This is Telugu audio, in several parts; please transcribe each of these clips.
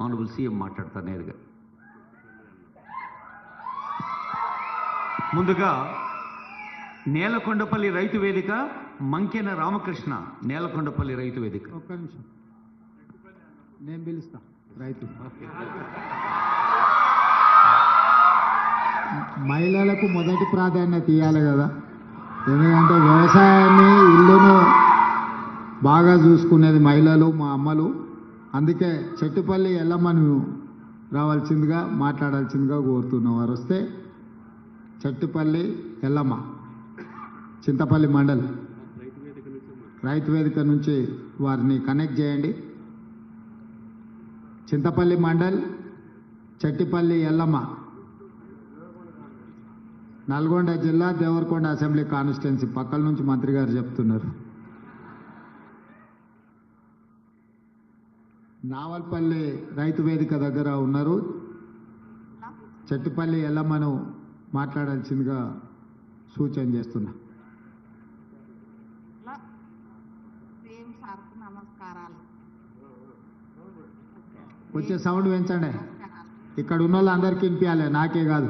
ఆనరబుల్ సీఎం మాట్లాడతారు నేరుగా. ముందుగా నేలకొండపల్లి రైతు వేదిక మంకెన రామకృష్ణ. నేలకొండపల్లి రైతు వేదిక. ఒక్క నిమిషం నేను పిలుస్తా. రైతు మహిళలకు మొదటి ప్రాధాన్యత ఇవ్వాలి కదా, ఎందుకంటే వ్యవసాయాన్ని ఇల్లును బాగా చూసుకునేది మహిళలు, మా అమ్మలు. అందుకే చెట్టుపల్లి ఎల్లమ్మను రావాల్సిందిగా మాట్లాడాల్సిందిగా కోరుతున్నాం. వారు వస్తే చెట్టుపల్లి ఎల్లమ్మ, చింతపల్లి మండల్ రైతు వేదిక నుంచి వారిని కనెక్ట్ చేయండి. చింతపల్లి మండల్ చెట్టిపల్లి ఎల్లమ్మ, నల్గొండ జిల్లా దేవరకొండ అసెంబ్లీ కాన్స్టిట్యున్సీ. పక్కల నుంచి మంత్రి గారు చెప్తున్నారు. నావల్పల్లి రైతు వేదిక దగ్గర ఉన్నారు. చెట్టిపల్లి ఎల్లమ్మను మాట్లాడాల్సిందిగా సూచన చేస్తున్నా. వచ్చే సౌండ్ పెంచండి. ఇక్కడ ఉన్న వాళ్ళందరికీ వినిపించాలి, నాకే కాదు.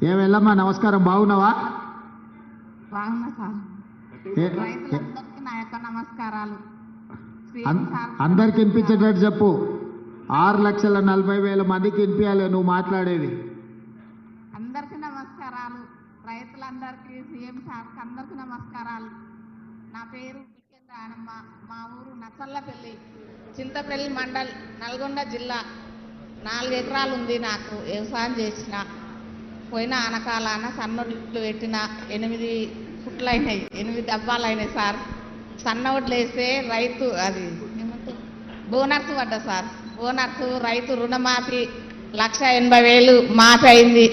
ఏమెల్లమ్మా నమస్కారం, బాగున్నావా? బాగున్నా సార్. రైతులందరికీ నా యొక్క నమస్కారాలు. అందరికి వినిపించేటట్టు చెప్పు. 6,40,000 మందికి వినిపించాలి నువ్వు మాట్లాడేది. అందరికీ నమస్కారాలు. రైతులందరికీ, సీఎం సార్కి అందరికీ నమస్కారాలు. నా పేరు బికెన్ రాణమ్మ. మా ఊరు నచ్చల్లపల్లి, చింతపల్లి మండల్, నల్గొండ జిల్లా. 4 ఎకరాలు ఉంది నాకు. వ్యవసాయం చేసిన పోయిన ఆనకాలాన సన్నొడ్లు పెట్టిన 8 ఫుట్లు అయినాయి, 8 డబ్బాలు అయినాయి సార్. సన్నొడ్లు వేస్తే రైతు అది ఏమంటే బోనస్ పడ్డా సార్. బోనస్ రైతు రుణమాఫీ 1,80,000 మాఫీ అయింది.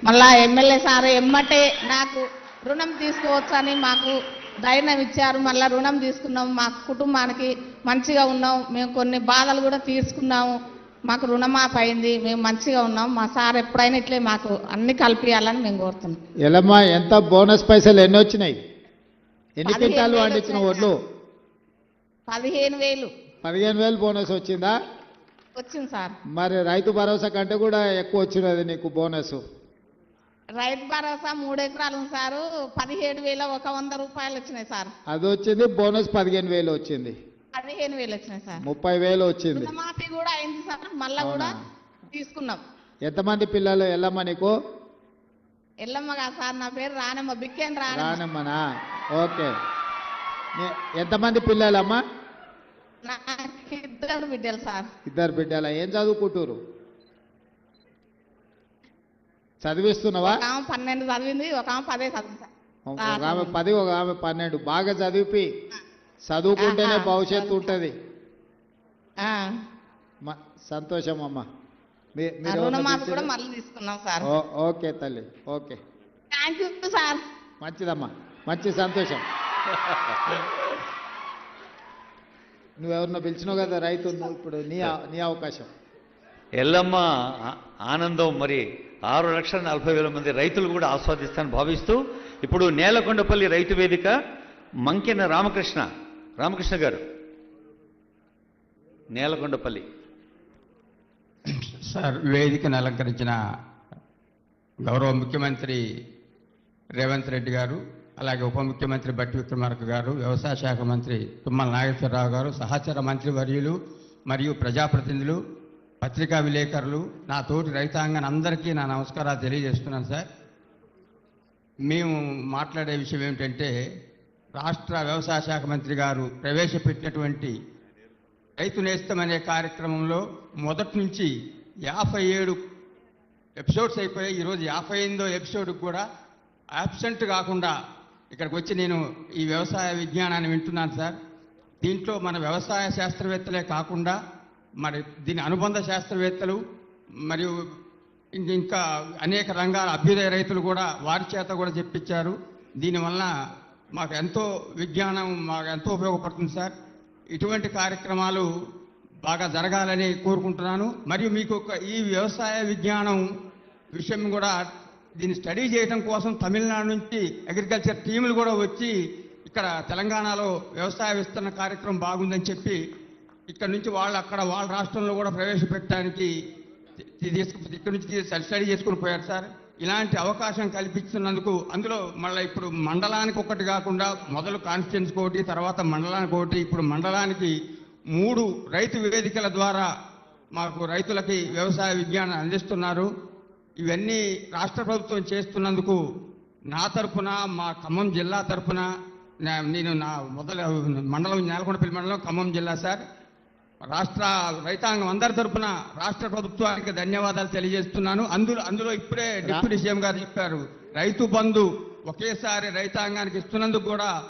మళ్ళా ఎమ్మెల్యే సార్ ఎమ్మటే నాకు రుణం తీసుకోవచ్చని మాకు ధైర్యం ఇచ్చారు. మళ్ళీ రుణం తీసుకున్నాం, మా కుటుంబానికి మంచిగా ఉన్నాం. మేము కొన్ని బాధలు కూడా తీసుకున్నాము, మాకు రుణమాఫీ అయింది, మేము మంచిగా ఉన్నాం. మా సార్ ఎప్పుడైనా ఇట్లే మాకు అన్ని కలిపియాలని మేము కోరుతున్నాం. ఎలమ్మా ఎంత బోనస్ పైసలు ఎన్ని వచ్చినాయి? ఎన్ని క్వింటాలు పండించిన ఒడ్లు? 15,000. 15,000 బోనస్ వచ్చిందా? వచ్చింది సార్. మరి రైతు భరోసా కంటే కూడా ఎక్కువ వచ్చినది నీకు బోనస్. రైతు భరోసా 3 ఎకరాలు ఉంది సారు. 17,100 రూపాయలు వచ్చినాయి సార్. అది వచ్చింది. బోనస్ 15,000 వచ్చింది. 15,000 వచ్చినాయి సార్. 30,000 వచ్చింది. రుణమాఫీ కూడా అయింది సార్. మళ్ళా కూడా తీసుకున్నాం. ఎంతమంది పిల్లలు ఎల్లమ్మ నీకు? ఎల్లమ్మ కాదు సార్, నా పేరు రానమ్మ, బిక్కెన్ రానమ్మనా? ఓకే. ఎంతమంది పిల్లలమ్మా? నాకు 2 బిడ్డలు సార్. 2 బిడ్డల. ఏం చదువుకుంటారు? చదివిస్తున్నావా? ఒక ఆమె 12 చదివింది, ఒక ఆమె 10 చదివింది సార్. ఒక ఆమె 10, ఒక ఆమె 12. బాగా చదివి చదువుకుంటేనే భవిష్యత్తు ఉంటుంది. సంతోషం అమ్మా. రుణమాఫీ కూడా మళ్ళీ తీసుకున్నాం సార్. ఓకే తల్లి, ఓకే. Thank you sir. మంచిదమ్మా, మంచి సంతోషం. నువ్వెవరినో పిలిచినావు కదా రైతు, ఇప్పుడు నీ అవకాశం. ఎల్లమ్మ ఆనందం మరి 6,40,000 మంది రైతులు కూడా ఆస్వాదిస్తానని భావిస్తూ ఇప్పుడు నేలకొండపల్లి రైతు వేదిక మంకెన రామకృష్ణ గారు, నేలకొండపల్లి. సార్, వేదికను అలంకరించిన గౌరవ ముఖ్యమంత్రి రేవంత్ రెడ్డి గారు, అలాగే ఉప ముఖ్యమంత్రి బట్టి విక్రమార్క గారు, వ్యవసాయ శాఖ మంత్రి తుమ్మల నాగేశ్వరరావు గారు, సహచర మంత్రి వర్యులు మరియు ప్రజాప్రతినిధులు, పత్రికా విలేకరులు, నా తోటి రైతాంగం అందరికీ నా నమస్కారాలు తెలియజేస్తున్నాను. సార్, మేము మాట్లాడే విషయం ఏమిటంటే, రాష్ట్ర వ్యవసాయ శాఖ మంత్రి గారు ప్రవేశపెట్టినటువంటి రైతు నేస్తం అనే కార్యక్రమంలో మొదటి నుంచి 57 ఎపిసోడ్స్ అయిపోయాయి. ఈరోజు 58వ ఎపిసోడ్కి కూడా యాబ్సెంట్ కాకుండా ఇక్కడికి వచ్చి నేను ఈ వ్యవసాయ విజ్ఞానాన్ని వింటున్నాను సార్. దీంట్లో మన వ్యవసాయ శాస్త్రవేత్తలే కాకుండా మరి దీని అనుబంధ శాస్త్రవేత్తలు మరియు ఇంకా అనేక రంగాల అభ్యుదయ రైతులు కూడా వారి చేత కూడా చెప్పించారు. దీనివల్ల మాకు ఎంతో విజ్ఞానం మాకు ఎంతో ఉపయోగపడుతుంది సార్. ఇటువంటి కార్యక్రమాలు బాగా జరగాలని కోరుకుంటున్నాను. మరియు మీకు ఈ వ్యవసాయ విజ్ఞానం విషయం కూడా దీన్ని స్టడీ చేయడం కోసం తమిళనాడు నుంచి అగ్రికల్చర్ టీములు కూడా వచ్చి ఇక్కడ తెలంగాణలో వ్యవసాయ విస్తరణ కార్యక్రమం బాగుందని చెప్పి ఇక్కడ నుంచి వాళ్ళు అక్కడ వాళ్ళ రాష్ట్రంలో కూడా ప్రవేశపెట్టడానికి ఇక్కడ నుంచి స్టడీ చేసుకుని పోయారు సార్. ఇలాంటి అవకాశం కల్పిస్తున్నందుకు అందులో మళ్ళీ ఇప్పుడు మండలానికి ఒకటి కాకుండా మొదలు కాన్స్టిట్యున్సీకి ఒకటి, తర్వాత మండలానికి ఒకటి, ఇప్పుడు మండలానికి 3 రైతు వేదికల ద్వారా మాకు రైతులకి వ్యవసాయ విజ్ఞానం అందిస్తున్నారు. ఇవన్నీ రాష్ట్ర ప్రభుత్వం చేస్తున్నందుకు నా తరపున, మా ఖమ్మం జిల్లా తరపున, నేను నా మండలం నేలకొండపల్లి మండలం ఖమ్మం జిల్లా సార్, రాష్ట్ర రైతాంగం అందరి తరపున రాష్ట్ర ప్రభుత్వానికి ధన్యవాదాలు తెలియజేస్తున్నాను. అందులో ఇప్పుడే డిప్యూటీ సీఎం గారు చెప్పారు, రైతు బంధు ఒకేసారి రైతాంగానికి ఇస్తున్నందుకు కూడా